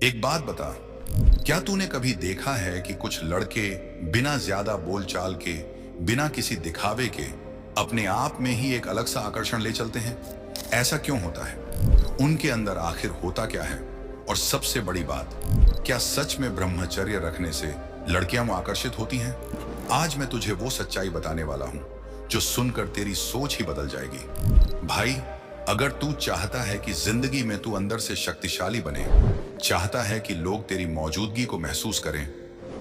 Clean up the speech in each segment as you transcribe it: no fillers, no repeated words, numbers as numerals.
एक बात बता, क्या तूने कभी देखा है कि कुछ लड़के बिना ज्यादा बोलचाल के, बिना किसी दिखावे के अपने आप में ही एक अलग सा आकर्षण ले चलते हैं? ऐसा क्यों होता है? उनके अंदर आखिर होता क्या है? और सबसे बड़ी बात, क्या सच में ब्रह्मचर्य रखने से लड़कियां आकर्षित होती हैं? आज मैं तुझे वो सच्चाई बताने वाला हूं जो सुनकर तेरी सोच ही बदल जाएगी। भाई, अगर तू चाहता है कि जिंदगी में तू अंदर से शक्तिशाली बने, चाहता है कि लोग तेरी मौजूदगी को महसूस करें,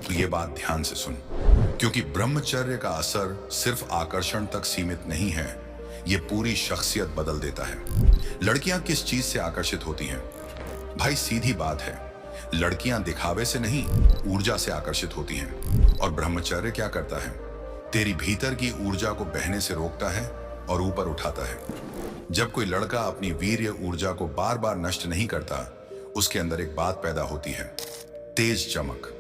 तो ये बात ध्यान से सुन। क्योंकि ब्रह्मचर्य का असर सिर्फ आकर्षण तक सीमित नहीं है, ये पूरी शख्सियत बदल देता है। लड़कियां किस चीज से आकर्षित होती हैं? भाई सीधी बात है, लड़कियां दिखावे से नहीं, ऊर्जा से आकर्षित होती हैं। और ब्रह्मचर्य क्या करता है? तेरी भीतर की ऊर्जा को बहने से रोकता है और ऊपर उठाता है। जब कोई लड़का अपनी वीर्य ऊर्जा को बार बार नष्ट नहीं करता, उसके अंदर एक बात पैदा होती है, तेज चमक।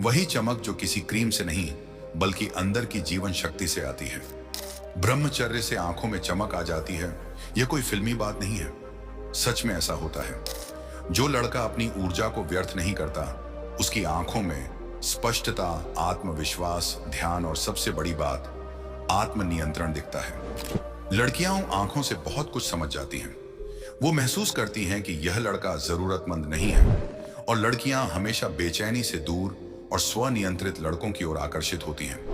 वही चमक जो किसी क्रीम से नहीं, बल्कि अंदर की जीवन शक्ति से आती है। ब्रह्मचर्य से आंखों में चमक आ जाती है, यह कोई फिल्मी बात नहीं है, सच में ऐसा होता है। जो लड़का अपनी ऊर्जा को व्यर्थ नहीं करता, उसकी आंखों में स्पष्टता, आत्मविश्वास, ध्यान और सबसे बड़ी बात, आत्मनियंत्रण दिखता है। लड़कियां आंखों से बहुत कुछ समझ जाती हैं। वो महसूस करती हैं कि यह लड़का जरूरतमंद नहीं है, और लड़कियां हमेशा बेचैनी से दूर और स्वनियंत्रित लड़कों की ओर आकर्षित होती हैं।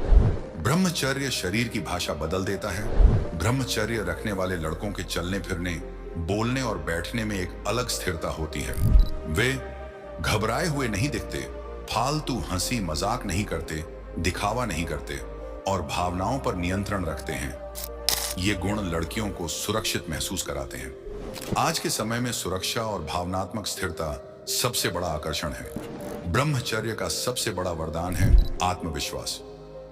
ब्रह्मचर्य शरीर की भाषा बदल देता है। ब्रह्मचर्य रखने वाले लड़कों के चलने फिरने, बोलने और बैठने में एक अलग स्थिरता होती है। वे घबराए हुए नहीं दिखते, फालतू हंसी मजाक नहीं करते, दिखावा नहीं करते और भावनाओं पर नियंत्रण रखते हैं। ये गुण लड़कियों को सुरक्षित महसूस कराते हैं। आज के समय में सुरक्षा और भावनात्मक स्थिरता सबसे बड़ा आकर्षण है। ब्रह्मचर्य का सबसे बड़ा वरदान है आत्मविश्वास।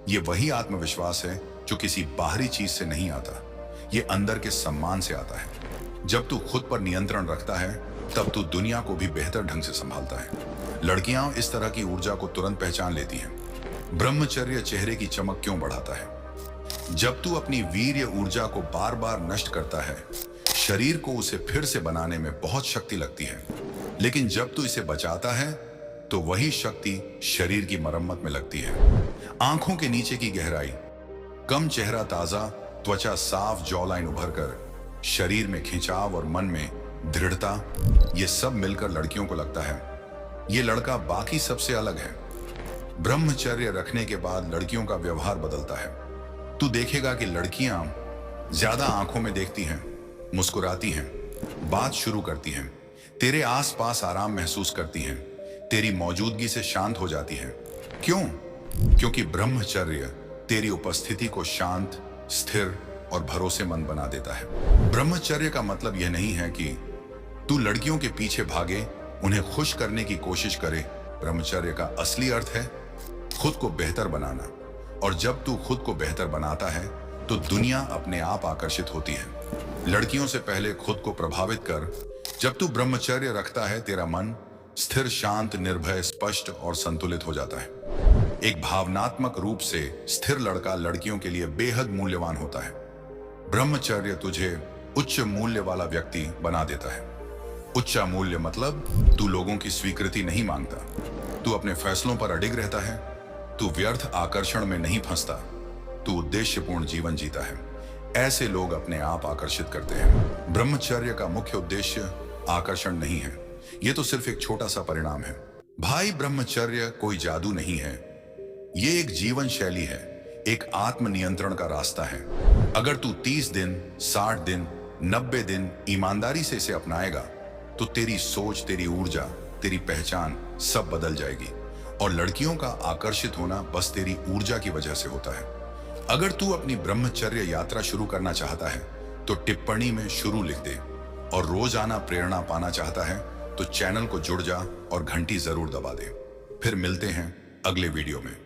ये वही आत्मविश्वास है जो किसी बाहरी चीज से नहीं आता, ये अंदर के सम्मान से आता है। जब तू खुद पर नियंत्रण रखता है, तब तू दुनिया को भी बेहतर ढंग से संभालता है। लड़कियां इस तरह की ऊर्जा को तुरंत पहचान लेती हैं। ब्रह्मचर्य चेहरे की चमक क्यों बढ़ाता है? जब तू अपनी वीर्य ऊर्जा को बार बार नष्ट करता है, शरीर को उसे फिर से बनाने में बहुत शक्ति लगती है। लेकिन जब तू इसे बचाता है, तो वही शक्ति शरीर की मरम्मत में लगती है। आंखों के नीचे की गहराई, कम चेहरा ताजा, त्वचा साफ, जॉलाइन उभर कर, शरीर में खिंचाव और मन में दृढ़ता, ये सब मिलकर लड़कियों को लगता है ये लड़का बाकी सबसे अलग है। ब्रह्मचर्य रखने के बाद लड़कियों का व्यवहार बदलता है। तू देखेगा कि लड़कियां ज्यादा आंखों में देखती हैं, मुस्कुराती हैं, बात शुरू करती हैं, तेरे आसपास आराम महसूस करती हैं, तेरी मौजूदगी से शांत हो जाती हैं। क्यों? क्योंकि ब्रह्मचर्य तेरी उपस्थिति को शांत, स्थिर और भरोसेमंद बना देता है। ब्रह्मचर्य का मतलब यह नहीं है कि तू लड़कियों के पीछे भागे, उन्हें खुश करने की कोशिश करे। ब्रह्मचर्य का असली अर्थ है खुद को बेहतर बनाना। और जब तू खुद को बेहतर बनाता है, तो दुनिया अपने आप आकर्षित होती है। लड़कियों से पहले खुद को प्रभावित कर। जब तू ब्रह्मचर्य रखता है, तेरा मन स्थिर, शांत, निर्भय, स्पष्ट और संतुलित हो जाता है। एक भावनात्मक रूप से स्थिर लड़का लड़कियों के लिए बेहद मूल्यवान होता है। ब्रह्मचर्य तुझे उच्च मूल्य वाला व्यक्ति बना देता है। उच्च मूल्य मतलब तू लोगों की स्वीकृति नहीं मांगता, तू अपने फैसलों पर अडिग रहता है, तू व्यर्थ आकर्षण में नहीं फंसता, तू उद्देश्यपूर्ण जीवन जीता है। ऐसे लोग अपने आप आकर्षित करते हैं। ब्रह्मचर्य का मुख्य उद्देश्य आकर्षण नहीं है, यह तो सिर्फ एक छोटा सा परिणाम है। भाई, ब्रह्मचर्य कोई जादू नहीं है, ये एक जीवन शैली है, एक आत्मनियंत्रण का रास्ता है। अगर तू 30 दिन, 60 दिन, 90 दिन ईमानदारी से इसे अपनाएगा, तो तेरी सोच, तेरी ऊर्जा, तेरी पहचान सब बदल जाएगी। और लड़कियों का आकर्षित होना बस तेरी ऊर्जा की वजह से होता है। अगर तू अपनी ब्रह्मचर्य यात्रा शुरू करना चाहता है, तो टिप्पणी में शुरू लिख दे। और रोजाना प्रेरणा पाना चाहता है, तो चैनल को जुड़ जा और घंटी जरूर दबा दे। फिर मिलते हैं अगले वीडियो में।